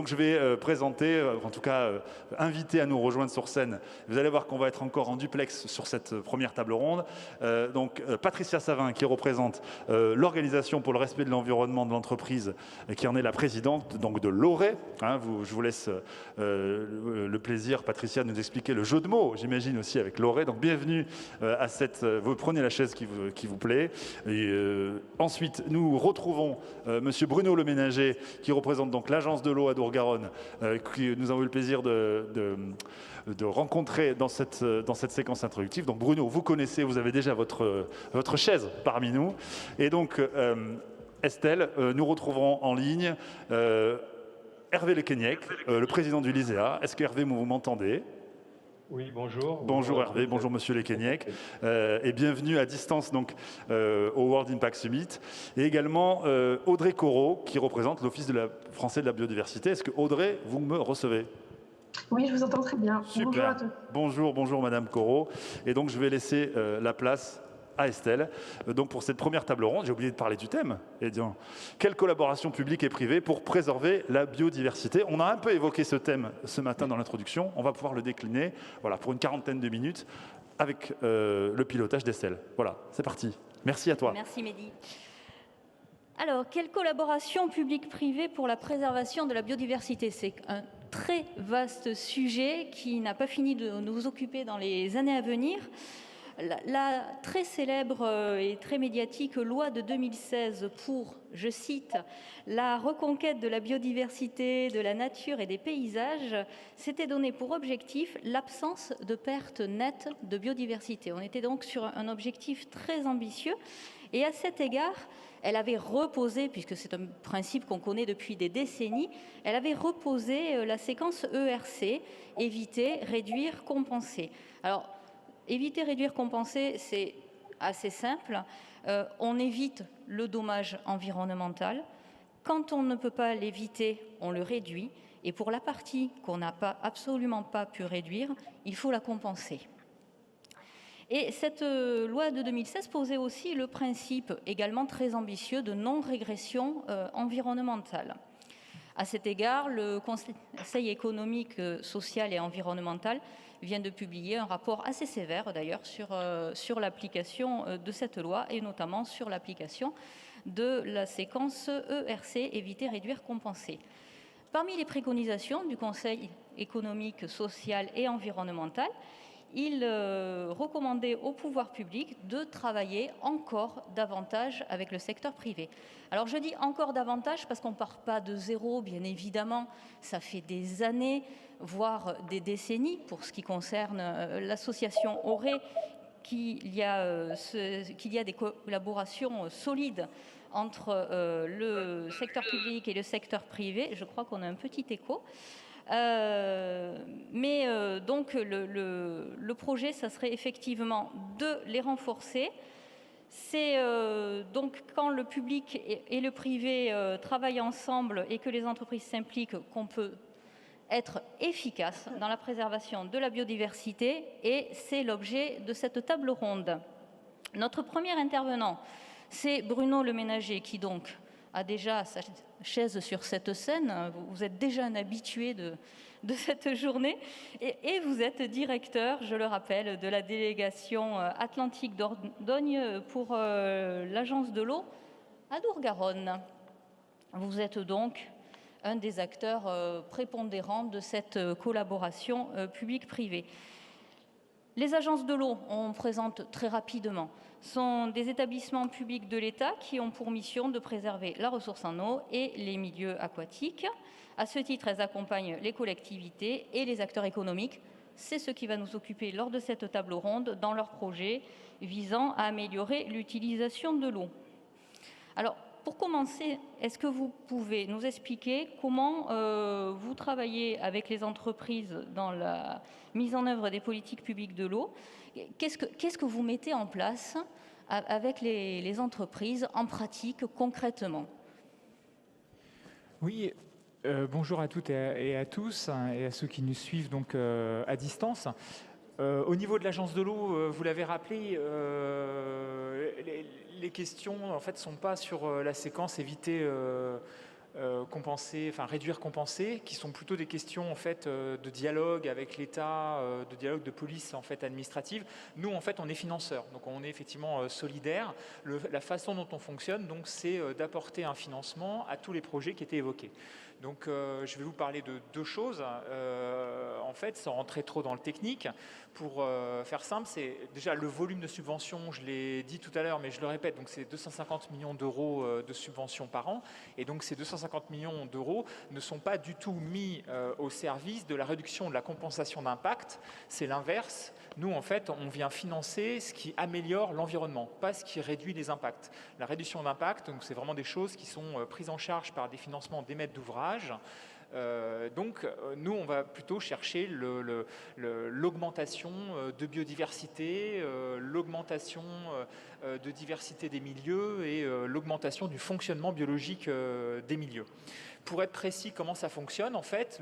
Donc je vais présenter, en tout cas inviter à nous rejoindre sur scène. Vous allez voir qu'on va être encore en duplex sur cette première table ronde. Patricia Savin qui représente l'Organisation pour le respect de l'environnement de l'entreprise, qui en est la présidente, donc de l'ORE. Je vous laisse le plaisir, Patricia, de nous expliquer le jeu de mots, j'imagine aussi avec l'ORE. Donc bienvenue à cette... vous prenez la chaise qui vous plaît. Ensuite, nous retrouvons Monsieur Bruno Leménager, qui représente donc l'Agence de l'eau à Dourgaronne, que nous avons eu le plaisir de rencontrer dans cette séquence introductive. Donc Bruno, vous connaissez, vous avez déjà votre chaise parmi nous. Et donc Estelle, nous retrouverons en ligne Hervé Lequenyec, le président du LISEA. Est-ce que Hervé, vous m'entendez ? Oui, bonjour. Bonjour Hervé, bonjour Monsieur Lequenyec, et bienvenue à distance donc, au World Impact Summit. Et également Audrey Corot, qui représente l'Office français de la biodiversité. Est-ce que Audrey, vous me recevez ? Oui, je vous entends très bien. Super. Bonjour à tous. Bonjour Madame Corot. Et donc je vais laisser la place à Estelle. Donc pour cette première table ronde, j'ai oublié de parler du thème. Et bien, quelle collaboration publique et privée pour préserver la biodiversité ? On a un peu évoqué ce thème ce matin dans l'introduction. On va pouvoir le décliner, voilà, pour une quarantaine de minutes avec le pilotage d'Estelle. Voilà, c'est parti. Merci à toi. Merci Mehdi. Alors, quelle collaboration publique-privée pour la préservation de la biodiversité ? C'est un très vaste sujet qui n'a pas fini de nous occuper dans les années à venir. La très célèbre et très médiatique loi de 2016 pour, je cite, la reconquête de la biodiversité, de la nature et des paysages, s'était donné pour objectif l'absence de perte nette de biodiversité. On était donc sur un objectif très ambitieux et à cet égard, elle avait reposé, puisque c'est un principe qu'on connaît depuis des décennies, elle avait reposé la séquence ERC, éviter, réduire, compenser. Alors, éviter, réduire, compenser, c'est assez simple. On évite le dommage environnemental. Quand on ne peut pas l'éviter, on le réduit. Et pour la partie qu'on n'a absolument pas pu réduire, il faut la compenser. Et cette loi de 2016 posait aussi le principe également très ambitieux de non-régression environnementale. À cet égard, le Conseil économique, social et environnemental vient de publier un rapport assez sévère d'ailleurs sur l'application de cette loi et notamment sur l'application de la séquence ERC, éviter, réduire, compenser. Parmi les préconisations du Conseil économique, social et environnemental, il recommandait au pouvoir public de travailler encore davantage avec le secteur privé. Alors je dis encore davantage parce qu'on ne part pas de zéro, bien évidemment, ça fait des années, voire des décennies, pour ce qui concerne l'association ORE, qu'il y a des collaborations solides entre le secteur public et le secteur privé. Je crois qu'on a un petit écho. Donc le projet, ça serait effectivement de les renforcer. C'est donc quand le public et le privé travaillent ensemble et que les entreprises s'impliquent qu'on peut être efficace dans la préservation de la biodiversité, et c'est l'objet de cette table ronde. Notre premier intervenant, c'est Bruno Leménager, qui donc a déjà sa chaise sur cette scène. Vous êtes déjà un habitué de cette journée et vous êtes directeur, je le rappelle, de la délégation Atlantique Dordogne pour l'Agence de l'eau à Dourgaronne. Vous êtes donc un des acteurs prépondérants de cette collaboration publique-privée. Les agences de l'eau, on présente très rapidement, sont des établissements publics de l'État qui ont pour mission de préserver la ressource en eau et les milieux aquatiques. À ce titre, elles accompagnent les collectivités et les acteurs économiques. C'est ce qui va nous occuper lors de cette table ronde dans leurs projets visant à améliorer l'utilisation de l'eau. Alors, pour commencer, est-ce que vous pouvez nous expliquer comment vous travaillez avec les entreprises dans la mise en œuvre des politiques publiques de l'eau ? Qu'est-ce que vous mettez en place avec les entreprises en pratique, concrètement ? Oui, bonjour à toutes et à tous, et à ceux qui nous suivent donc à distance. Au niveau de l'agence de l'eau, vous l'avez rappelé, les questions en fait sont pas sur la séquence éviter, réduire, compenser, qui sont plutôt des questions en fait de dialogue avec l'État, de dialogue de police en fait administrative. Nous en fait on est financeurs, donc on est effectivement solidaires. La façon dont on fonctionne, donc, c'est d'apporter un financement à tous les projets qui étaient évoqués. Donc je vais vous parler de deux choses, en fait, sans rentrer trop dans le technique. Pour faire simple, c'est déjà le volume de subventions, je l'ai dit tout à l'heure, mais je le répète, donc c'est 250 millions d'euros de subventions par an, et donc ces 250 millions d'euros ne sont pas du tout mis au service de la réduction de la compensation d'impact, c'est l'inverse. Nous, en fait, on vient financer ce qui améliore l'environnement, pas ce qui réduit les impacts. La réduction d'impact, donc c'est vraiment des choses qui sont prises en charge par des financements des maîtres d'ouvrage. Donc nous on va plutôt chercher l'augmentation de biodiversité, l'augmentation de diversité des milieux et l'augmentation du fonctionnement biologique des milieux. Pour être précis, comment ça fonctionne en fait,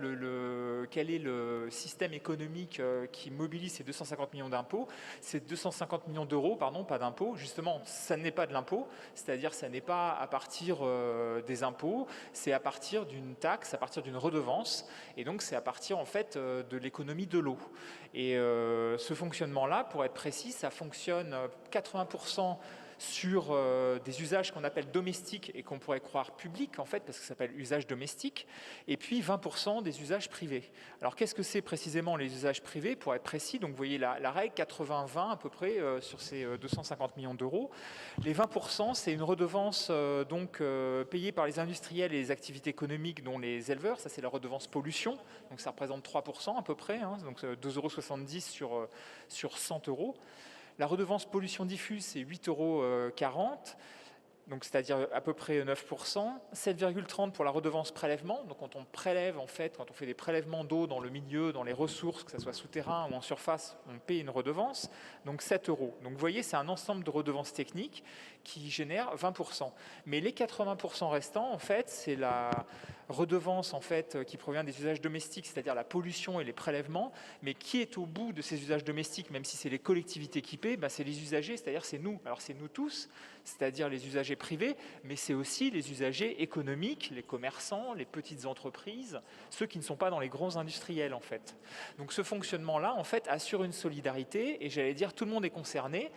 quel est le système économique qui mobilise ces 250 millions d'impôts, ces 250 millions d'euros, pardon, pas d'impôts, justement, ça n'est pas de l'impôt, c'est-à-dire ça n'est pas à partir des impôts, c'est à partir d'une taxe, à partir d'une redevance, et donc c'est à partir en fait de l'économie de l'eau. Et ce fonctionnement-là, pour être précis, ça fonctionne 80% sur des usages qu'on appelle domestiques et qu'on pourrait croire publics en fait, parce que ça s'appelle usage domestique, et puis 20% des usages privés. Alors qu'est-ce que c'est précisément les usages privés, pour être précis? Donc vous voyez la règle 80-20 à peu près sur ces 250 millions d'euros. Les 20%, c'est une redevance payée par les industriels et les activités économiques, dont les éleveurs, ça c'est la redevance pollution, donc ça représente 3% à peu près, donc 2,70 € sur 100 €. La redevance pollution diffuse, c'est 8,40 €, donc c'est-à-dire à peu près 9%. 7,30 € pour la redevance prélèvement. Donc quand on prélève, en fait, quand on fait des prélèvements d'eau dans le milieu, dans les ressources, que ce soit souterrain ou en surface, on paye une redevance, donc 7 €. Donc vous voyez, c'est un ensemble de redevances techniques qui génèrent 20%. Mais les 80% restants, en fait, c'est la redevance en fait, qui provient des usages domestiques, c'est-à-dire la pollution et les prélèvements, mais qui est au bout de ces usages domestiques, même si c'est les collectivités qui paient, c'est les usagers, c'est-à-dire c'est nous. Alors c'est nous tous, c'est-à-dire les usagers privés, mais c'est aussi les usagers économiques, les commerçants, les petites entreprises, ceux qui ne sont pas dans les grands industriels en fait. Donc ce fonctionnement-là, en fait, assure une solidarité, et j'allais dire tout le monde est concerné.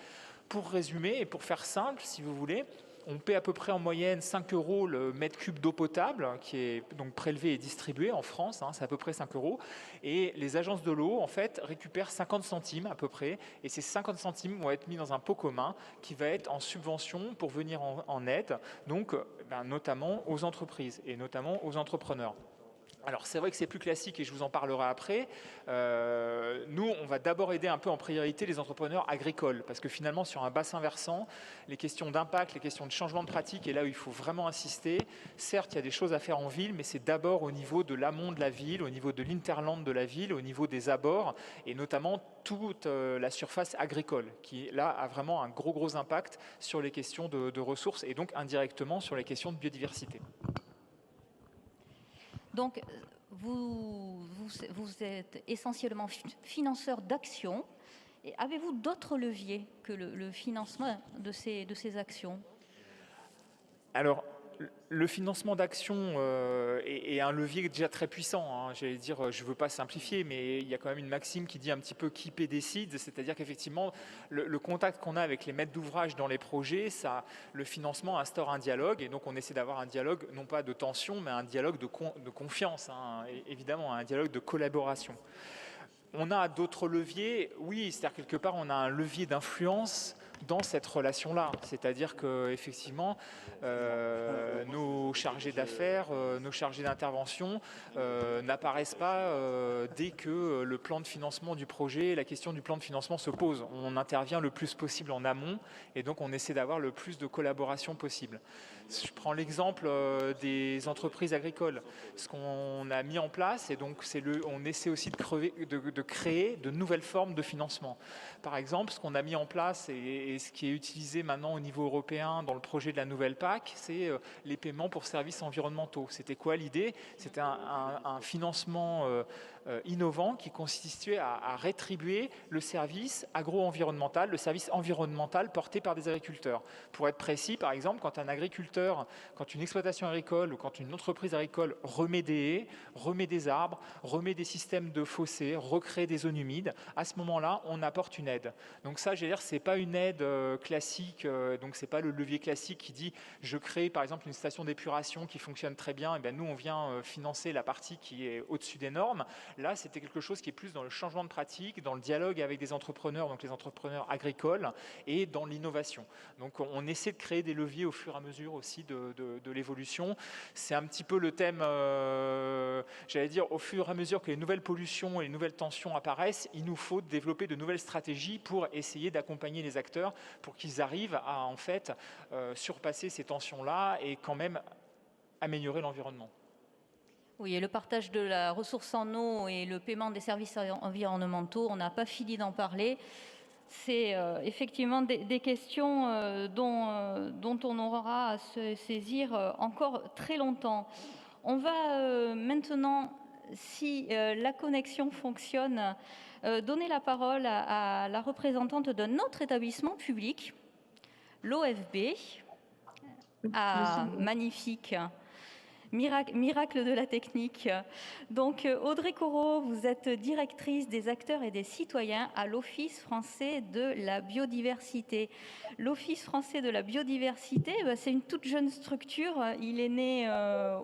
Pour résumer et pour faire simple, si vous voulez, on paie à peu près en moyenne 5 € le mètre cube d'eau potable qui est donc prélevé et distribué en France, c'est à peu près 5 €. Et les agences de l'eau, en fait, récupèrent 50 centimes à peu près. Et ces 50 centimes vont être mis dans un pot commun qui va être en subvention pour venir en aide, donc notamment aux entreprises et notamment aux entrepreneurs. Alors c'est vrai que c'est plus classique et je vous en parlerai après. Nous, on va d'abord aider un peu en priorité les entrepreneurs agricoles parce que finalement sur un bassin versant, les questions d'impact, les questions de changement de pratique est là où il faut vraiment insister. Certes, il y a des choses à faire en ville, mais c'est d'abord au niveau de l'amont de la ville, au niveau de l'interland de la ville, au niveau des abords et notamment toute la surface agricole qui là a vraiment un gros impact sur les questions de ressources et donc indirectement sur les questions de biodiversité. Donc, vous êtes essentiellement financeur d'actions. Et avez-vous d'autres leviers que le financement de ces actions? Alors, le financement d'actions est un levier déjà très puissant. J'allais dire, je ne veux pas simplifier, mais il y a quand même une maxime qui dit un petit peu qui paie décide, c'est-à-dire qu'effectivement, le contact qu'on a avec les maîtres d'ouvrage dans les projets, le financement instaure un dialogue, et donc on essaie d'avoir un dialogue, non pas de tension, mais un dialogue de confiance, évidemment, un dialogue de collaboration. On a d'autres leviers, oui, c'est-à-dire quelque part, on a un levier d'influence dans cette relation-là. C'est-à-dire qu'effectivement, nos chargés d'affaires, nos chargés d'intervention n'apparaissent pas dès que le plan de financement du projet, la question du plan de financement se pose. On intervient le plus possible en amont et donc on essaie d'avoir le plus de collaboration possible. Je prends l'exemple des entreprises agricoles. Ce qu'on a mis en place, et donc on essaie aussi de créer de nouvelles formes de financement. Par exemple, ce qu'on a mis en place, et et ce qui est utilisé maintenant au niveau européen dans le projet de la nouvelle PAC, c'est les paiements pour services environnementaux. C'était quoi l'idée? C'était un financement innovant qui consistait à rétribuer le service agro-environnemental, le service environnemental porté par des agriculteurs. Pour être précis, par exemple, quand un agriculteur, quand une exploitation agricole ou quand une entreprise agricole remet des haies, remet des arbres, remet des systèmes de fossés, recrée des zones humides, à ce moment-là, on apporte une aide. Donc ça, je veux dire, c'est pas une aide classique, donc c'est pas le levier classique qui dit je crée par exemple une station d'épuration qui fonctionne très bien, et bien nous on vient financer la partie qui est au-dessus des normes. Là, c'était quelque chose qui est plus dans le changement de pratique, dans le dialogue avec des entrepreneurs, donc les entrepreneurs agricoles, et dans l'innovation. Donc on essaie de créer des leviers au fur et à mesure aussi de l'évolution. C'est un petit peu le thème, j'allais dire, au fur et à mesure que les nouvelles pollutions et les nouvelles tensions apparaissent, il nous faut développer de nouvelles stratégies pour essayer d'accompagner les acteurs pour qu'ils arrivent à en fait surpasser ces tensions-là et quand même améliorer l'environnement. Oui, et le partage de la ressource en eau et le paiement des services environnementaux, on n'a pas fini d'en parler. C'est effectivement des questions dont on aura à se saisir encore très longtemps. On va maintenant, si la connexion fonctionne, donner la parole à la représentante d'un autre établissement public, l'OFB, magnifique. Miracle de la technique. Donc Audrey Corot, vous êtes directrice des acteurs et des citoyens à l'Office français de la biodiversité. L'Office français de la biodiversité, c'est une toute jeune structure. Il est né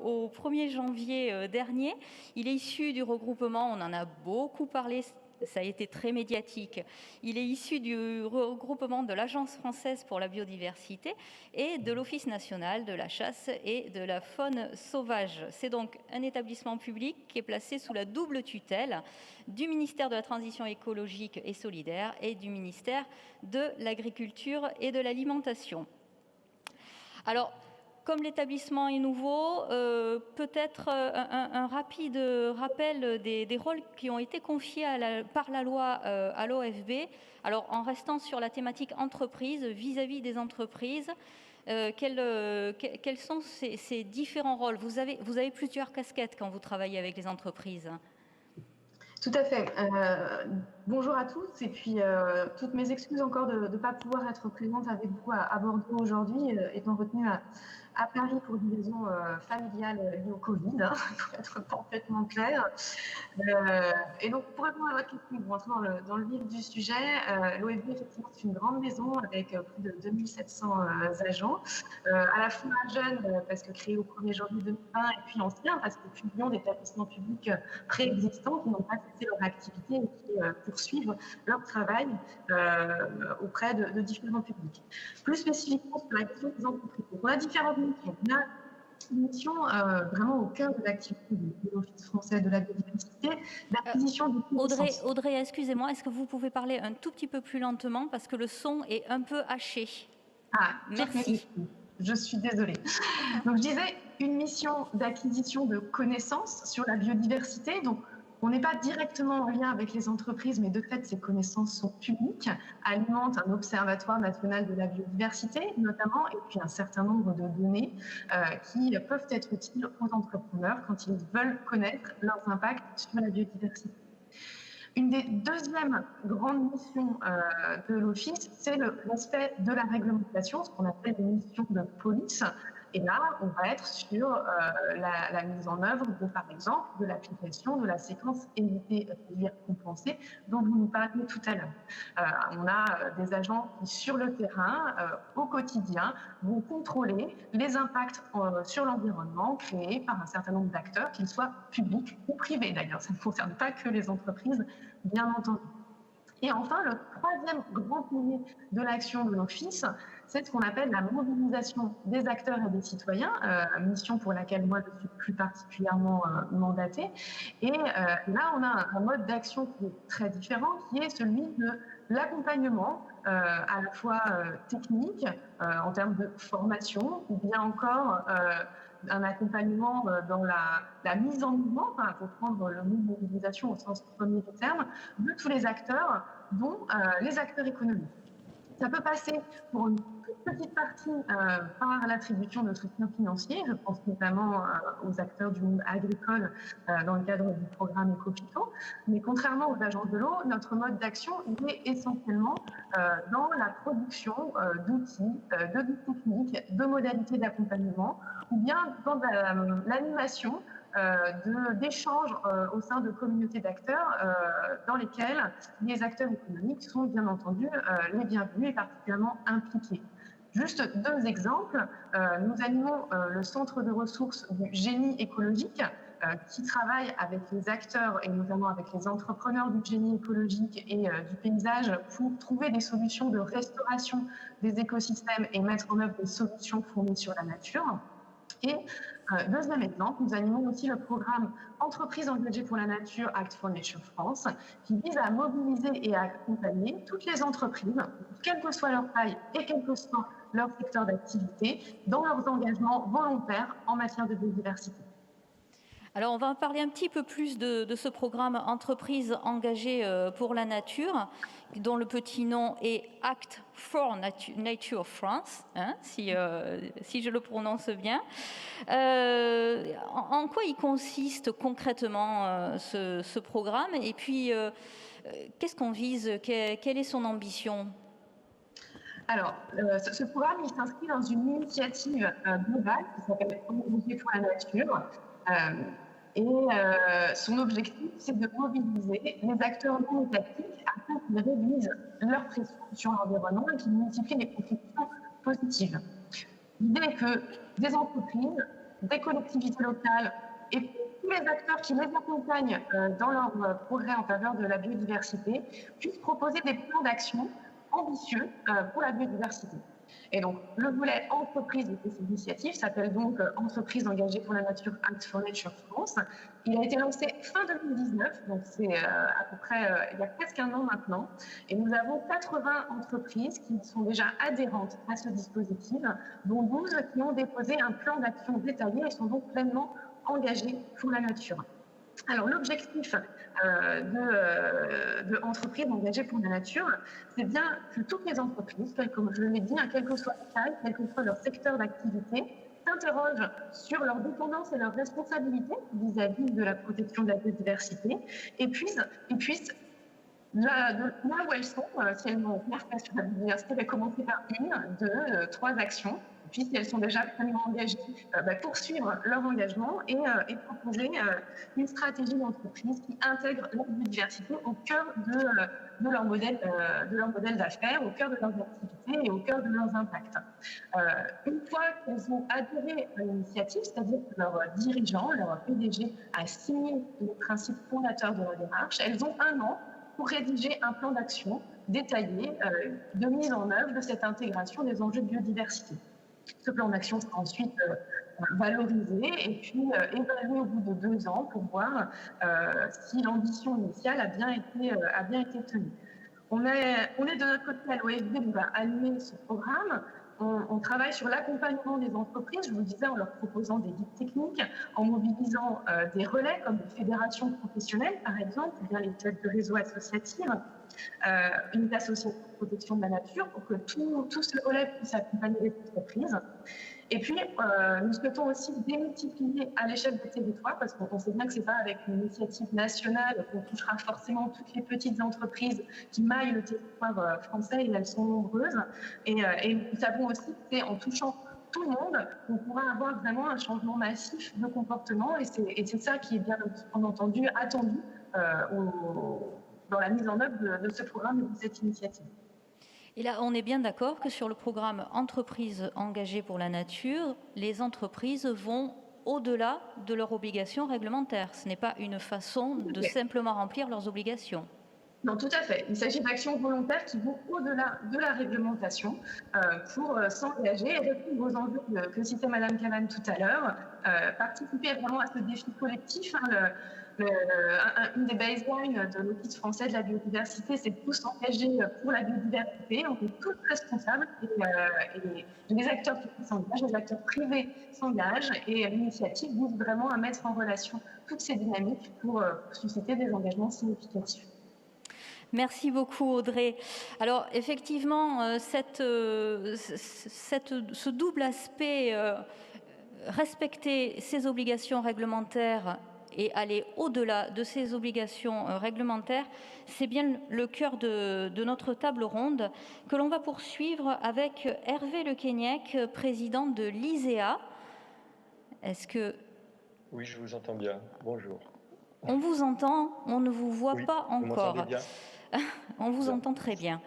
au 1er janvier dernier. Il est issu du regroupement, on en a beaucoup parlé, ça a été très médiatique. Il est issu du regroupement de l'Agence française pour la biodiversité et de l'Office national de la chasse et de la faune sauvage. C'est donc un établissement public qui est placé sous la double tutelle du ministère de la Transition écologique et solidaire et du ministère de l'Agriculture et de l'Alimentation. Alors, comme l'établissement est nouveau, peut-être un rapide rappel des rôles qui ont été confiés par la loi à l'OFB. Alors, en restant sur la thématique entreprise, vis-à-vis des entreprises, quels sont ces différents rôles? Vous avez plusieurs casquettes quand vous travaillez avec les entreprises. Tout à fait. Bonjour à tous et puis toutes mes excuses encore de ne pas pouvoir être présente avec vous à Bordeaux aujourd'hui, étant retenue à Paris pour des raisons familiales liées au Covid, hein, pour être parfaitement clair. Et donc, pour répondre à votre question, pour rentrer dans le vif du sujet, l'OFB, effectivement, c'est une grande maison avec plus de 2700 agents, à la fois jeunes, parce que créée au 1er janvier 2020, et puis anciens, parce que fusion d'établissements publics préexistants qui n'ont pas cessé leur activité et qui poursuivent leur travail auprès de différents publics. Plus spécifiquement sur la question des entreprises. Donc, on a différentes missions. On a une mission vraiment au cœur de l'activité de l'Office français de la biodiversité, l'acquisition de connaissances. Audrey, excusez-moi, est-ce que vous pouvez parler un tout petit peu plus lentement parce que le son est un peu haché? Merci. Je suis désolée. Donc, je disais une mission d'acquisition de connaissances sur la biodiversité. Donc, on n'est pas directement en lien avec les entreprises, mais de fait, ces connaissances sont publiques, alimentent un observatoire national de la biodiversité, notamment, et puis un certain nombre de données qui peuvent être utiles aux entrepreneurs quand ils veulent connaître leurs impacts sur la biodiversité. Une des deuxièmes grandes missions de l'Office, c'est l'aspect de la réglementation, ce qu'on appelle des missions de police. Et là, on va être sur la mise en œuvre de, par exemple, de l'application de la séquence éviter, réduire, compenser, dont vous nous parliez tout à l'heure. On a des agents qui, sur le terrain, au quotidien, vont contrôler les impacts sur l'environnement créés par un certain nombre d'acteurs, qu'ils soient publics ou privés d'ailleurs. Ça ne concerne pas que les entreprises, bien entendu. Et enfin, le troisième grand pilier de l'action de l'Office, c'est ce qu'on appelle la mobilisation des acteurs et des citoyens, mission pour laquelle moi je suis plus particulièrement mandatée. Et là, on a un mode d'action qui est très différent, qui est celui de l'accompagnement, à la fois technique, en termes de formation, ou bien encore un accompagnement dans la mise en mouvement, il faut prendre le mot mobilisation au sens premier du terme, de tous les acteurs, dont les acteurs économiques. Ça peut passer pour une toute petite partie par l'attribution de soutien financier. Je pense notamment aux acteurs du monde agricole dans le cadre du programme Éco-Phyto. Mais contrairement aux agences de l'eau, notre mode d'action il est essentiellement dans la production d'outils, de guides techniques, de modalités d'accompagnement, ou bien dans l'animation d'échanges au sein de communautés d'acteurs dans lesquels les acteurs économiques sont bien entendu les bienvenus et particulièrement impliqués. Juste 2 exemples. Nous animons le centre de ressources du génie écologique qui travaille avec les acteurs et notamment avec les entrepreneurs du génie écologique et du paysage pour trouver des solutions de restauration des écosystèmes et mettre en œuvre des solutions fournies sur la nature. Et deuxième exemple, nous animons aussi le programme Entreprises engagées pour la nature Act for Nature France, qui vise à mobiliser et à accompagner toutes les entreprises, quelle que soit leur taille et quel que soit leur secteur d'activité, dans leurs engagements volontaires en matière de biodiversité. Alors, on va en parler un petit peu plus de ce programme Entreprises engagées pour la nature, dont le petit nom est Act for Nature France, hein, si je le prononce bien. En quoi il consiste concrètement ce programme? Et puis, qu'est-ce qu'on vise? Quelle est son ambition? Alors, ce programme, il s'inscrit dans une initiative globale qui s'appelle Engagés pour la nature. Son objectif, c'est de mobiliser les acteurs non étatiques afin qu'ils réduisent leur pression sur l'environnement et qu'ils multiplient les contributions positives. L'idée est que des entreprises, des collectivités locales et tous les acteurs qui les accompagnent dans leur progrès en faveur de la biodiversité puissent proposer des plans d'action ambitieux pour la biodiversité. Et donc, le volet entreprise de cette initiative s'appelle donc Entreprises engagées pour la nature Act for Nature France. Il a été lancé fin 2019, donc c'est à peu près il y a presque 1 an maintenant. Et nous avons 80 entreprises qui sont déjà adhérentes à ce dispositif, dont 12 qui ont déposé un plan d'action détaillé et sont donc pleinement engagées pour la nature. Alors, l'objectif de entreprises engagées pour la nature, c'est bien que toutes les entreprises, comme je l'ai dit, quelle que soit leur taille, quel que soit leur secteur d'activité, s'interrogent sur leur dépendance et leur responsabilité vis-à-vis de la protection de la biodiversité et puissent là où elles sont, si elles n'ont pas sur la biodiversité, commencer par 1, 2, 3 actions. Puis, si elles sont déjà pleinement engagées, poursuivre leur engagement et proposer une stratégie d'entreprise qui intègre la biodiversité au cœur de leur modèle d'affaires, au cœur de leurs activités et au cœur de leurs impacts. Une fois qu'elles ont adhéré à l'initiative, c'est-à-dire que leur dirigeant, leur PDG, a signé les principes fondateurs de la démarche, elles ont 1 an pour rédiger un plan d'action détaillé de mise en œuvre de cette intégration des enjeux de biodiversité. Ce plan d'action sera ensuite valorisé et puis évalué au bout de 2 ans pour voir si l'ambition initiale a bien été tenue. On est de notre côté à l'OFB, on va animer ce programme. On travaille sur l'accompagnement des entreprises, je vous le disais, en leur proposant des guides techniques, en mobilisant des relais comme les fédérations professionnelles, par exemple, ou bien les têtes de réseaux associatifs, une association de protection de la nature pour que tout ce relais puisse accompagner les entreprises. Et puis, nous souhaitons aussi démultiplier à l'échelle des territoires, parce qu'on sait bien que ce n'est pas avec une initiative nationale qu'on touchera forcément toutes les petites entreprises qui maillent le territoire français, et elles sont nombreuses. Et nous savons aussi que c'est en touchant tout le monde qu'on pourra avoir vraiment un changement massif de comportement. Et c'est ça qui est bien entendu attendu dans la mise en œuvre de ce programme et de cette initiative. Et là, on est bien d'accord que sur le programme Entreprises engagées pour la nature, les entreprises vont au-delà de leurs obligations réglementaires. Ce n'est pas une façon de simplement remplir leurs obligations. Non, tout à fait. Il s'agit d'actions volontaires qui vont au-delà de la réglementation pour s'engager et répondre aux enjeux que citait Madame Cabane tout à l'heure, participer vraiment à ce défi collectif. Une des baselines de l'Office français de la biodiversité, c'est tous s'engager pour la biodiversité. On est tous responsables et les acteurs qui s'engagent, les acteurs privés s'engagent et l'initiative vise vraiment à mettre en relation toutes ces dynamiques pour susciter des engagements significatifs. Merci beaucoup Audrey. Alors effectivement, ce double aspect, respecter ses obligations réglementaires et aller au-delà de ces obligations réglementaires, c'est bien le cœur de notre table ronde que l'on va poursuivre avec Hervé Lequeignac, président de l'ISEA. Est-ce que... Oui, je vous entends bien. Bonjour. On vous entend, on ne vous voit pas encore. Vous m'entendez bien ? On vous entend très bien.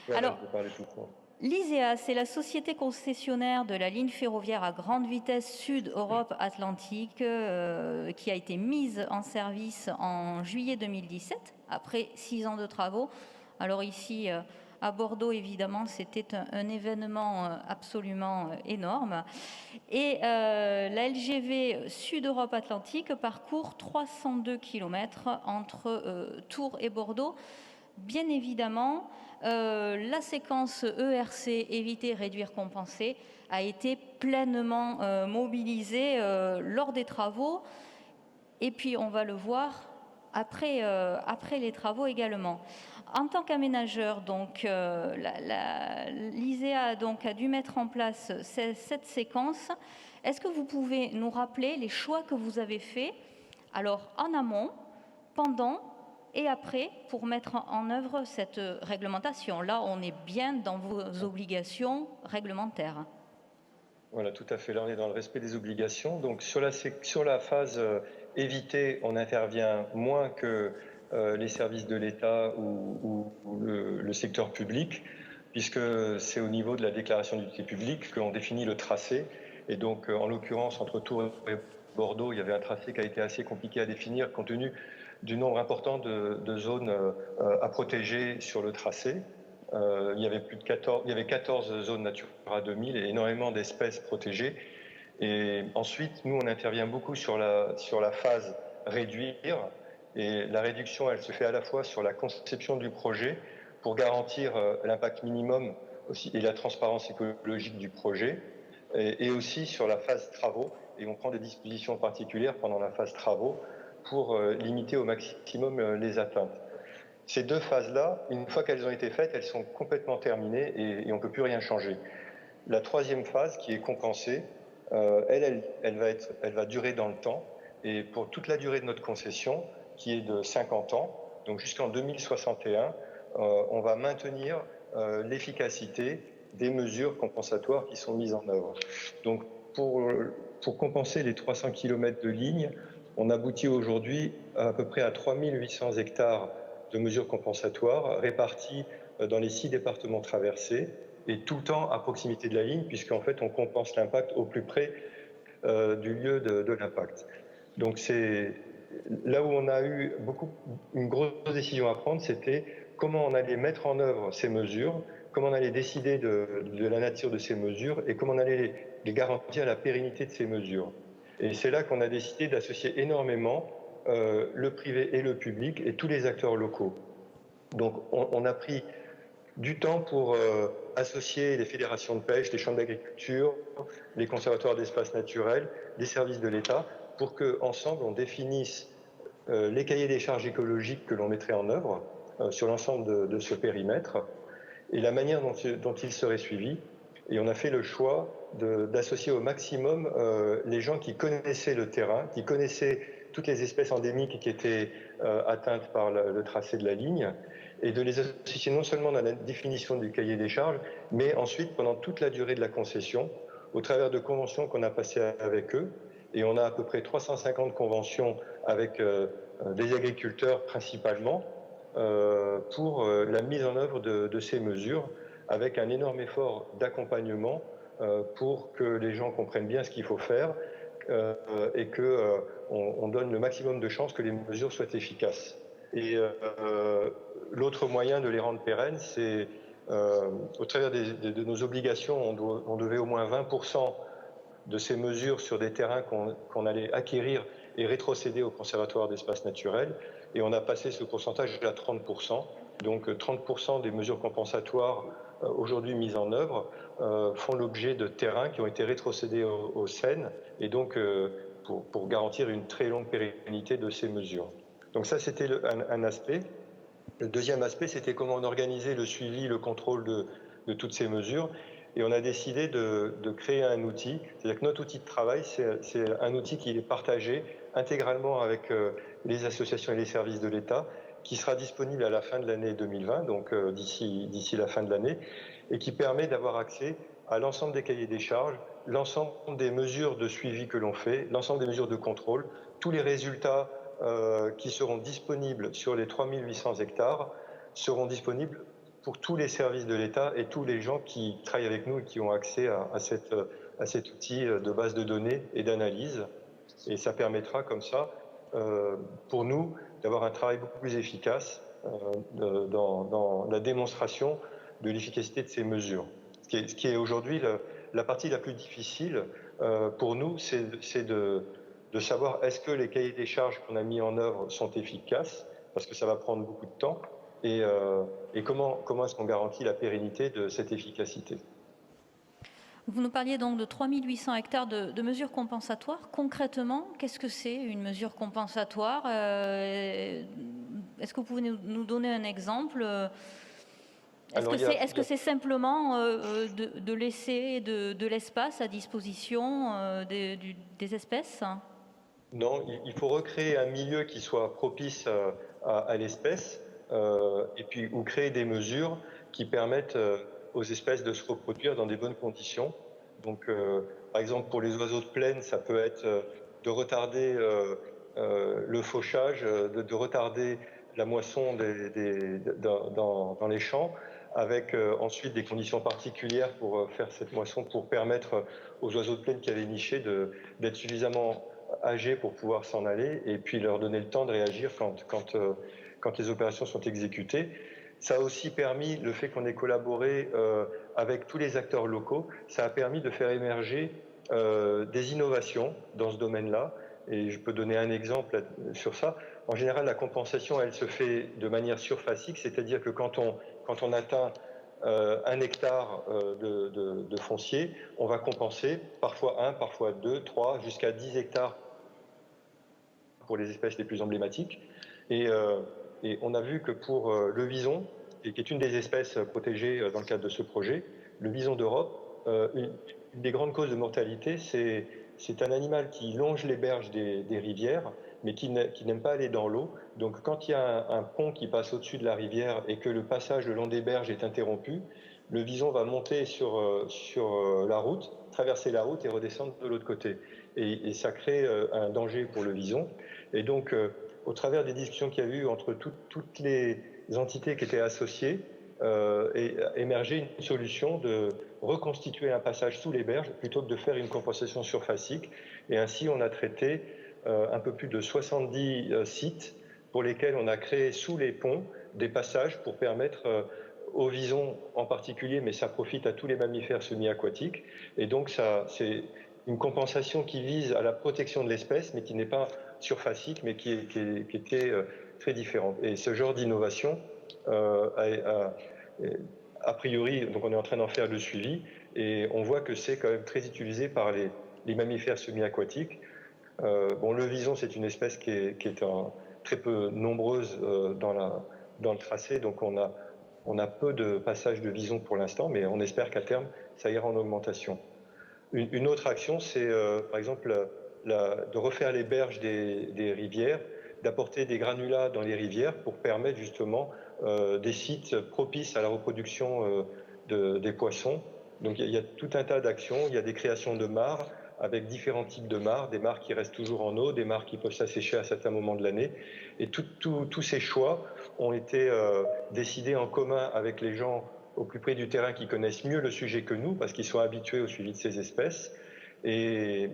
Voilà, Alors, je vais parler tout fort. l'ISEA, c'est la société concessionnaire de la ligne ferroviaire à grande vitesse Sud-Europe-Atlantique qui a été mise en service en juillet 2017, après 6 ans de travaux. Alors ici, à Bordeaux, évidemment, c'était un événement absolument énorme. Et la LGV Sud-Europe-Atlantique parcourt 302 km entre Tours et Bordeaux. Bien évidemment, la séquence ERC, éviter, réduire, compenser, a été pleinement mobilisée lors des travaux. Et puis, on va le voir après les travaux également. En tant qu'aménageur, donc, l'ISEA a dû mettre en place cette séquence. Est-ce que vous pouvez nous rappeler les choix que vous avez faits, alors en amont, pendant et après, pour mettre en œuvre cette réglementation? Là, on est bien dans vos obligations réglementaires. Voilà, tout à fait. Là, on est dans le respect des obligations. Donc, sur la phase éviter, on intervient moins que les services de l'État ou le secteur public, puisque c'est au niveau de la déclaration d'utilité publique que l'on définit le tracé. Et donc, en l'occurrence, entre Tours et Bordeaux, il y avait un tracé qui a été assez compliqué à définir compte tenu du nombre important de zones à protéger sur le tracé. Il y avait 14 zones Natura 2000 et énormément d'espèces protégées. Et ensuite, nous, on intervient beaucoup sur la phase réduire. Et la réduction, elle se fait à la fois sur la conception du projet pour garantir l'impact minimum aussi, et la transparence écologique du projet, et aussi sur la phase travaux. Et on prend des dispositions particulières pendant la phase travaux pour limiter au maximum les atteintes. Ces deux phases-là, une fois qu'elles ont été faites, elles sont complètement terminées et on ne peut plus rien changer. La troisième phase, qui est compensée, elle va durer dans le temps. Et pour toute la durée de notre concession, qui est de 50 ans, donc jusqu'en 2061, on va maintenir l'efficacité des mesures compensatoires qui sont mises en œuvre. Donc pour compenser les 300 km de ligne, on aboutit aujourd'hui à peu près à 3800 hectares de mesures compensatoires réparties dans les 6 départements traversés et tout le temps à proximité de la ligne, puisqu'en fait on compense l'impact au plus près du lieu de l'impact. Donc c'est là où on a eu une grosse décision à prendre, c'était comment on allait mettre en œuvre ces mesures, comment on allait décider de la nature de ces mesures et comment on allait les garantir la pérennité de ces mesures. Et c'est là qu'on a décidé d'associer énormément le privé et le public et tous les acteurs locaux. Donc on a pris du temps pour associer les fédérations de pêche, les chambres d'agriculture, les conservatoires d'espaces naturels, les services de l'État, pour qu'ensemble on définisse les cahiers des charges écologiques que l'on mettrait en œuvre sur l'ensemble de ce périmètre et la manière dont il serait suivi. Et on a fait le choix d'associer au maximum les gens qui connaissaient le terrain, qui connaissaient toutes les espèces endémiques qui étaient atteintes par le tracé de la ligne, et de les associer non seulement dans la définition du cahier des charges, mais ensuite pendant toute la durée de la concession, au travers de conventions qu'on a passées avec eux. Et on a à peu près 350 conventions avec des agriculteurs principalement pour la mise en œuvre de ces mesures, avec un énorme effort d'accompagnement pour que les gens comprennent bien ce qu'il faut faire et qu'on donne le maximum de chances que les mesures soient efficaces. Et l'autre moyen de les rendre pérennes, c'est au travers de nos obligations, on devait au moins 20% de ces mesures sur des terrains qu'on allait acquérir et rétrocéder au conservatoire d'espaces naturels. Et on a passé ce pourcentage à 30%. Donc 30% des mesures compensatoires aujourd'hui mises en œuvre font l'objet de terrains qui ont été rétrocédés au SEN, et donc pour garantir une très longue pérennité de ces mesures. Donc ça, c'était un aspect. Le deuxième aspect, c'était comment on organisait le suivi, le contrôle de toutes ces mesures. Et on a décidé de créer un outil, c'est-à-dire que notre outil de travail, c'est un outil qui est partagé intégralement avec les associations et les services de l'État, qui sera disponible à la fin de l'année 2020, donc d'ici la fin de l'année, et qui permet d'avoir accès à l'ensemble des cahiers des charges, l'ensemble des mesures de suivi que l'on fait, l'ensemble des mesures de contrôle, tous les résultats qui seront disponibles sur les 3800 hectares seront disponibles pour tous les services de l'État et tous les gens qui travaillent avec nous et qui ont accès à cet outil de base de données et d'analyse. Et ça permettra comme ça, pour nous, d'avoir un travail beaucoup plus efficace dans la démonstration de l'efficacité de ces mesures. Ce qui est aujourd'hui la partie la plus difficile pour nous, c'est de savoir est-ce que les cahiers des charges qu'on a mis en œuvre sont efficaces, parce que ça va prendre beaucoup de temps, et comment est-ce qu'on garantit la pérennité de cette efficacité. Vous nous parliez donc de 3800 hectares de mesures compensatoires. Concrètement, qu'est-ce que c'est une mesure compensatoire? Est-ce que vous pouvez nous donner un exemple? Est-ce que c'est simplement de laisser de l'espace à disposition des espèces? Non, il faut recréer un milieu qui soit propice à l'espèce ou créer des mesures qui permettent aux espèces de se reproduire dans des bonnes conditions. Donc, par exemple, pour les oiseaux de plaine, ça peut être de retarder le fauchage, de retarder la moisson dans les champs, avec ensuite des conditions particulières pour faire cette moisson, pour permettre aux oiseaux de plaine qui avaient niché d'être suffisamment âgés pour pouvoir s'en aller, et puis leur donner le temps de réagir quand les opérations sont exécutées. Ça a aussi permis, le fait qu'on ait collaboré avec tous les acteurs locaux, ça a permis de faire émerger des innovations dans ce domaine-là. Et je peux donner un exemple sur ça. En général, la compensation, elle se fait de manière surfacique, c'est-à-dire que quand on atteint 1 hectare de foncier, on va compenser parfois 1, parfois 2, 3, jusqu'à 10 hectares pour les espèces les plus emblématiques. Et on a vu que pour le wison, qui est une des espèces protégées dans le cadre de ce projet, le wison d'Europe, une des grandes causes de mortalité, c'est un animal qui longe les berges des rivières, mais qui n'aime pas aller dans l'eau. Donc quand il y a un pont qui passe au-dessus de la rivière et que le passage le long des berges est interrompu, le wison va monter sur la route, traverser la route et redescendre de l'autre côté. Et ça crée un danger pour le wison. Et donc, au travers des discussions qu'il y a eu entre toutes les entités qui étaient associées, émerger une solution de reconstituer un passage sous les berges plutôt que de faire une compensation surfacique. Et ainsi, on a traité un peu plus de 70 sites pour lesquels on a créé sous les ponts des passages pour permettre aux visons en particulier, mais ça profite à tous les mammifères semi-aquatiques. Et donc, c'est une compensation qui vise à la protection de l'espèce, mais qui n'est pas surfacique, mais qui était très différente. Et ce genre d'innovation, a priori, donc on est en train d'en faire le suivi, et on voit que c'est quand même très utilisé par les mammifères semi-aquatiques. Le wison, c'est une espèce qui est très peu nombreuse dans le tracé, donc on a peu de passages de wison pour l'instant, mais on espère qu'à terme, ça ira en augmentation. Une autre action, c'est par exemple de refaire les berges des rivières, d'apporter des granulats dans les rivières pour permettre justement des sites propices à la reproduction des poissons. Donc il y a tout un tas d'actions, il y a des créations de mares avec différents types de mares, des mares qui restent toujours en eau, des mares qui peuvent s'assécher à certains moments de l'année. Et tous ces choix ont été décidés en commun avec les gens au plus près du terrain qui connaissent mieux le sujet que nous, parce qu'ils sont habitués au suivi de ces espèces. Et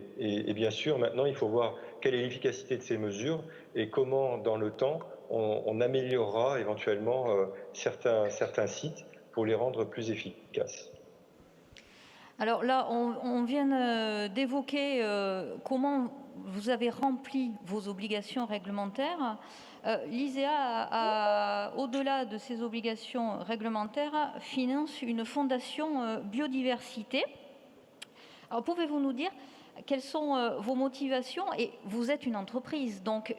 bien sûr, maintenant, il faut voir quelle est l'efficacité de ces mesures et comment, dans le temps, on améliorera éventuellement certains sites pour les rendre plus efficaces. Alors là, on vient d'évoquer comment vous avez rempli vos obligations réglementaires. L'ISEA, au-delà de ses obligations réglementaires, finance une fondation biodiversité. Alors, pouvez-vous nous dire quelles sont vos motivations? Et vous êtes une entreprise, donc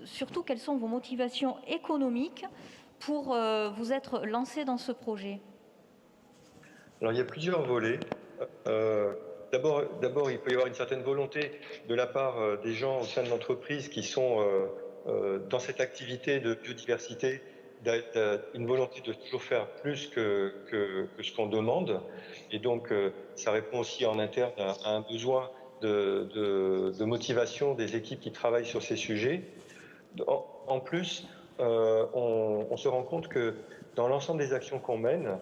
surtout quelles sont vos motivations économiques pour vous être lancé dans ce projet? Alors, il y a plusieurs volets. D'abord, il peut y avoir une certaine volonté de la part des gens au sein de l'entreprise qui sont dans cette activité de biodiversité, une volonté de toujours faire plus que ce qu'on demande. Et donc, ça répond aussi en interne à un besoin de motivation des équipes qui travaillent sur ces sujets. En plus, on se rend compte que dans l'ensemble des actions qu'on mène,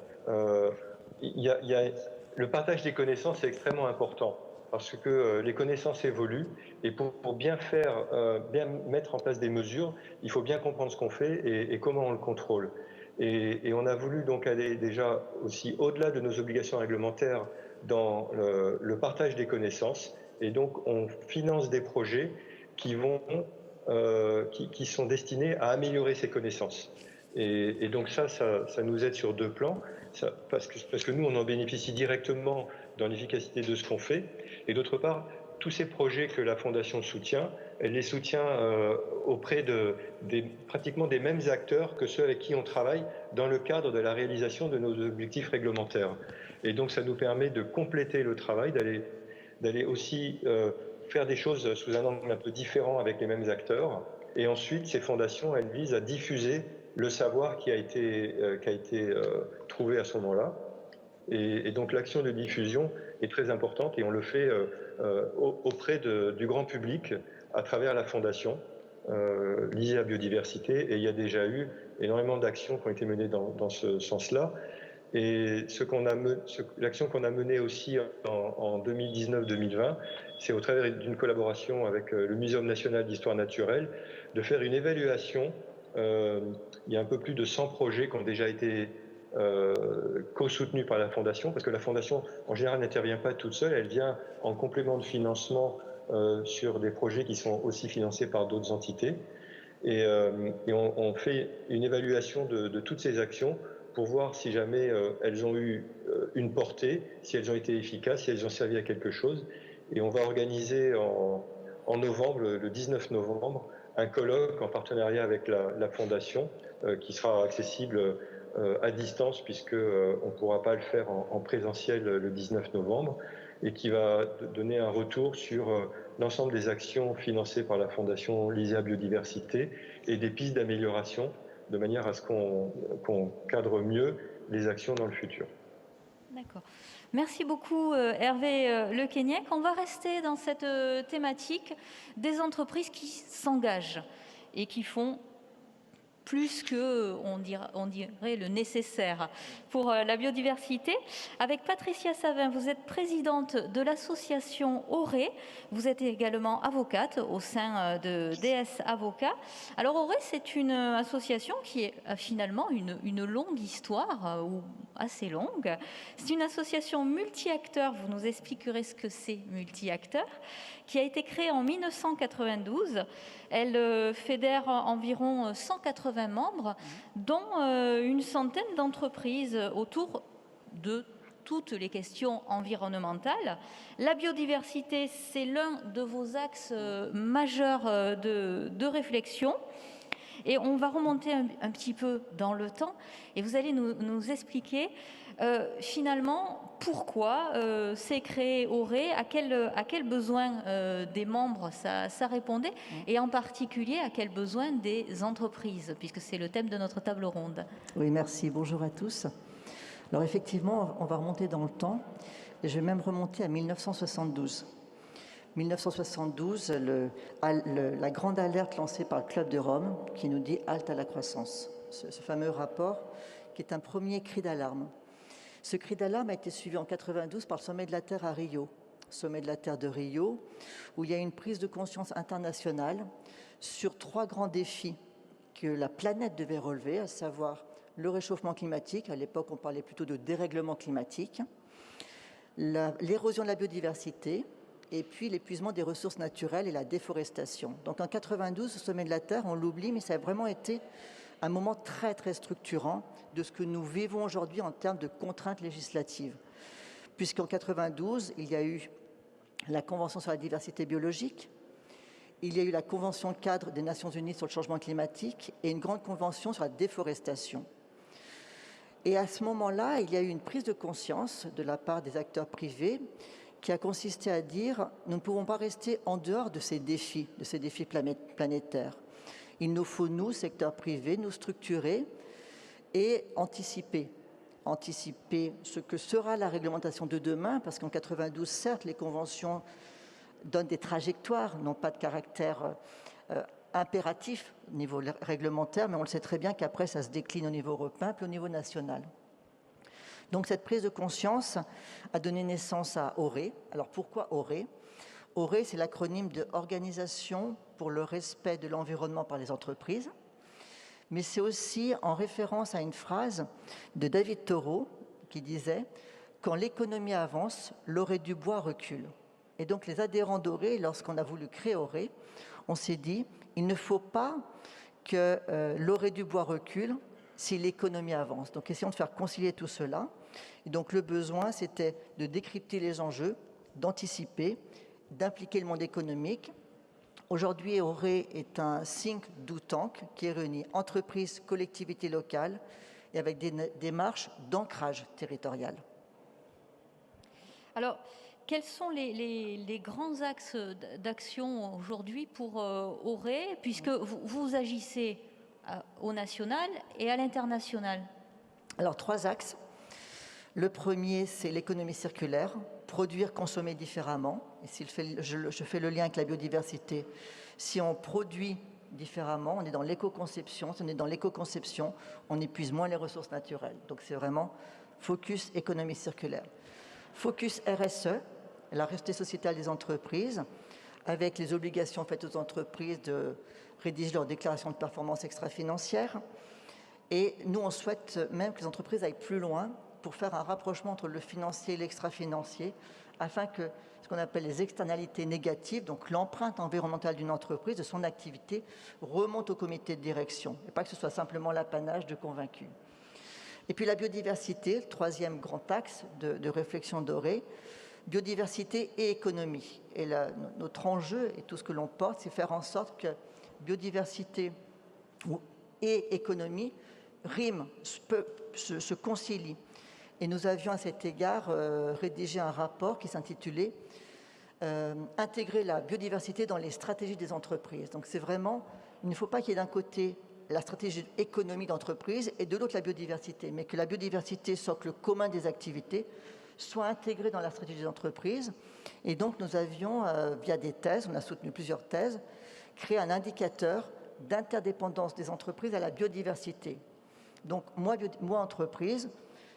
le partage des connaissances est extrêmement important parce que les connaissances évoluent et pour bien mettre en place des mesures, il faut bien comprendre ce qu'on fait et comment on le contrôle. Et on a voulu donc aller déjà aussi au-delà de nos obligations réglementaires dans le partage des connaissances. Et donc, on finance des projets qui sont destinés à améliorer ces connaissances. Et donc ça nous aide sur deux plans, parce que nous, on en bénéficie directement dans l'efficacité de ce qu'on fait. Et d'autre part, tous ces projets que la Fondation soutient, elle les soutient auprès pratiquement des mêmes acteurs que ceux avec qui on travaille dans le cadre de la réalisation de nos objectifs réglementaires. Et donc ça nous permet de compléter le travail, d'aller aussi faire des choses sous un angle un peu différent avec les mêmes acteurs. Et ensuite, ces fondations, elles visent à diffuser le savoir qui a été trouvé à ce moment-là. Et donc l'action de diffusion est très importante et on le fait auprès du grand public à travers la Fondation Lisez la biodiversité. Et il y a déjà eu énormément d'actions qui ont été menées dans ce sens-là. Et l'action qu'on a menée aussi en 2019-2020, c'est au travers d'une collaboration avec le Muséum national d'histoire naturelle, de faire une évaluation. Il y a un peu plus de 100 projets qui ont déjà été co-soutenus par la Fondation, parce que la Fondation, en général, n'intervient pas toute seule, elle vient en complément de financement sur des projets qui sont aussi financés par d'autres entités. Et on fait une évaluation de toutes ces actions pour voir si jamais elles ont eu une portée, si elles ont été efficaces, si elles ont servi à quelque chose. Et on va organiser en novembre, le 19 novembre, un colloque en partenariat avec la Fondation qui sera accessible à distance puisqu'on ne pourra pas le faire en présentiel le 19 novembre et qui va donner un retour sur l'ensemble des actions financées par la Fondation Lisez la biodiversité et des pistes d'amélioration de manière à ce qu'on cadre mieux les actions dans le futur. D'accord. Merci beaucoup Hervé Le Quéniec. On va rester dans cette thématique des entreprises qui s'engagent et qui font plus que, on dirait, le nécessaire pour la biodiversité. Avec Patricia Savin, vous êtes présidente de l'association Auré. Vous êtes également avocate au sein de DS Avocats. Alors Auré, c'est une association qui a finalement une longue histoire, ou assez longue. C'est une association multi-acteurs, vous nous expliquerez ce que c'est multi-acteurs, qui a été créée en 1992. Elle fédère environ 180 membres, dont une centaine d'entreprises autour de toutes les questions environnementales. La biodiversité, c'est l'un de vos axes majeurs de réflexion. Et on va remonter un petit peu dans le temps et vous allez nous expliquer finalement pourquoi c'est créé Auré, à quel besoin des membres ça répondait et en particulier à quel besoin des entreprises, puisque c'est le thème de notre table ronde. Oui, merci. Bonjour à tous. Alors effectivement, on va remonter dans le temps et je vais même remonter à 1972. 1972, la grande alerte lancée par le Club de Rome qui nous dit « halte à la croissance ». Ce fameux rapport qui est un premier cri d'alarme. Ce cri d'alarme a été suivi en 1992 par le Sommet de la Terre à Rio. Sommet de la Terre de Rio, où il y a une prise de conscience internationale sur 3 grands défis que la planète devait relever, à savoir le réchauffement climatique, à l'époque on parlait plutôt de dérèglement climatique, l'érosion de la biodiversité, et puis l'épuisement des ressources naturelles et la déforestation. Donc en 92, ce sommet de la Terre, on l'oublie, mais ça a vraiment été un moment très très structurant de ce que nous vivons aujourd'hui en termes de contraintes législatives. Puisqu'en 92, il y a eu la Convention sur la diversité biologique, il y a eu la Convention cadre des Nations Unies sur le changement climatique et une grande convention sur la déforestation. Et à ce moment-là, il y a eu une prise de conscience de la part des acteurs privés qui a consisté à dire « nous ne pouvons pas rester en dehors de ces défis planétaires. Il nous faut, nous, secteur privé, nous structurer et anticiper. Anticiper ce que sera la réglementation de demain, parce qu'en 92, certes, les conventions donnent des trajectoires, n'ont pas de caractère impératif au niveau réglementaire, mais on le sait très bien qu'après, ça se décline au niveau européen puis au niveau national. Donc cette prise de conscience a donné naissance à ORE. Alors pourquoi ORE ? ORE, c'est l'acronyme de Organisation pour le respect de l'environnement par les entreprises, mais c'est aussi en référence à une phrase de David Thoreau qui disait « Quand l'économie avance, l'orée du bois recule ». Et donc les adhérents d'ORE, lorsqu'on a voulu créer ORE, on s'est dit « Il ne faut pas que l'orée du bois recule si l'économie avance ». Donc essayons de faire concilier tout cela. Et donc le besoin, c'était de décrypter les enjeux, d'anticiper, d'impliquer le monde économique. Aujourd'hui, ORE est un think do tank qui réunit entreprises, collectivités locales et avec des démarches d'ancrage territorial. Alors, quels sont les grands axes d'action aujourd'hui pour ORE, puisque vous agissez au national et à l'international? Alors, 3 axes. Le premier, c'est l'économie circulaire, produire, consommer différemment. Et je fais le lien avec la biodiversité. Si on produit différemment, on est dans l'éco-conception. Si on est dans l'éco-conception, on épuise moins les ressources naturelles. Donc c'est vraiment focus économie circulaire. Focus RSE, la responsabilité sociétale des entreprises, avec les obligations faites aux entreprises de rédiger leur déclaration de performance extra-financière. Et nous, on souhaite même que les entreprises aillent plus loin pour faire un rapprochement entre le financier et l'extra-financier, afin que ce qu'on appelle les externalités négatives, donc l'empreinte environnementale d'une entreprise, de son activité, remonte au comité de direction, et pas que ce soit simplement l'apanage de convaincus. Et puis la biodiversité, le 3e grand axe de réflexion d'ORE, biodiversité et économie. Et notre enjeu, et tout ce que l'on porte, c'est faire en sorte que biodiversité et économie riment, se concilient. Et nous avions à cet égard rédigé un rapport qui s'intitulait « Intégrer la biodiversité dans les stratégies des entreprises ». Donc c'est vraiment, il ne faut pas qu'il y ait d'un côté la stratégie économique d'entreprise et de l'autre la biodiversité, mais que la biodiversité, socle commun des activités, soit intégrée dans la stratégie des entreprises. Et donc nous avions, via des thèses, on a soutenu plusieurs thèses, créé un indicateur d'interdépendance des entreprises à la biodiversité. Donc moi entreprise,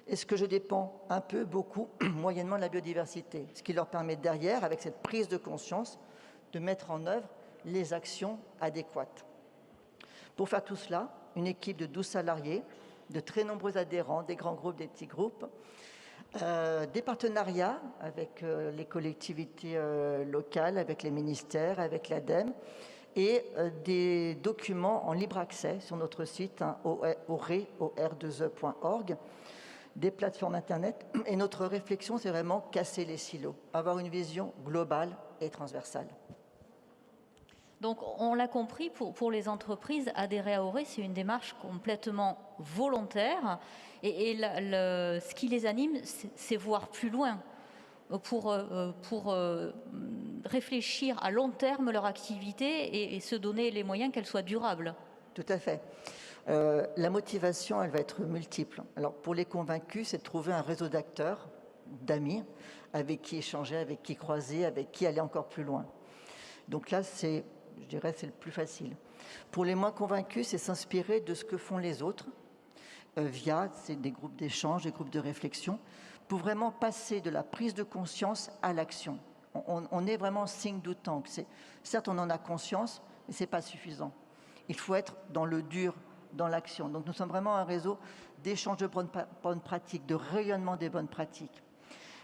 est-ce que je dépends un peu, beaucoup, moyennement de la biodiversité? Ce qui leur permet derrière, avec cette prise de conscience, de mettre en œuvre les actions adéquates. Pour faire tout cela, une équipe de 12 salariés, de très nombreux adhérents, des grands groupes, des petits groupes, des partenariats avec les collectivités locales, avec les ministères, avec l'ADEME, et des documents en libre accès sur notre site, ore2e.org, des plateformes Internet. Et notre réflexion, c'est vraiment casser les silos, avoir une vision globale et transversale. Donc, on l'a compris, pour les entreprises, adhérer à ORE, c'est une démarche complètement volontaire. Et ce qui les anime, c'est voir plus loin pour réfléchir à long terme leur activité et se donner les moyens qu'elle soit durable. Tout à fait. La motivation, elle va être multiple. Alors, pour les convaincus, c'est de trouver un réseau d'acteurs, d'amis, avec qui échanger, avec qui croiser, avec qui aller encore plus loin. Donc là, je dirais, c'est le plus facile. Pour les moins convaincus, c'est s'inspirer de ce que font les autres, via des groupes d'échange, des groupes de réflexion, pour vraiment passer de la prise de conscience à l'action. On est vraiment think do tank. Certes, on en a conscience, mais ce n'est pas suffisant. Il faut être dans le dur, dans l'action. Donc nous sommes vraiment un réseau d'échange de bonnes pratiques, de rayonnement des bonnes pratiques.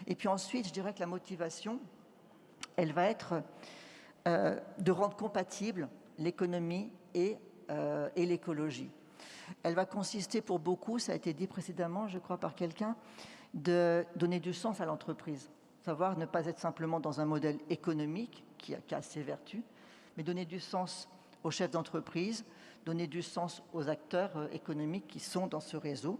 Et puis ensuite, je dirais que la motivation, elle va être de rendre compatible l'économie et l'écologie. Elle va consister pour beaucoup, ça a été dit précédemment, je crois par quelqu'un, de donner du sens à l'entreprise. Savoir ne pas être simplement dans un modèle économique qui a ses vertus, mais donner du sens aux chefs d'entreprise, donner du sens aux acteurs économiques qui sont dans ce réseau.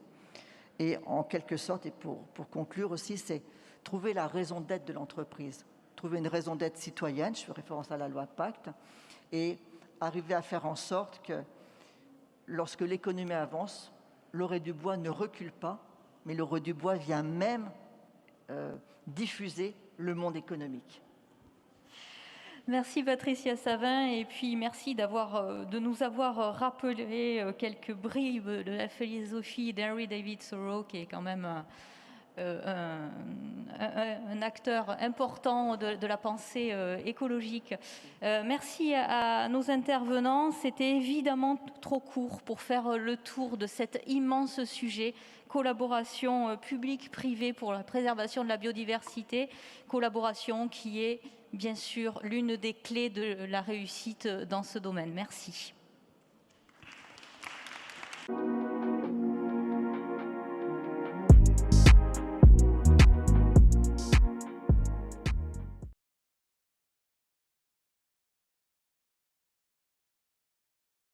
Et en quelque sorte, et pour conclure aussi, c'est trouver la raison d'être de l'entreprise, trouver une raison d'être citoyenne, je fais référence à la loi Pacte, et arriver à faire en sorte que lorsque l'économie avance, Laurey Dubois ne recule pas, mais Laurey Dubois vient même diffuser le monde économique. Merci Patricia Savin et puis merci de nous avoir rappelé quelques bribes de la philosophie d'Henry David Thoreau, qui est quand même un acteur important de la pensée écologique. Merci à nos intervenants. C'était évidemment trop court pour faire le tour de cet immense sujet. Collaboration publique-privée pour la préservation de la biodiversité, collaboration qui est bien sûr l'une des clés de la réussite dans ce domaine. Merci.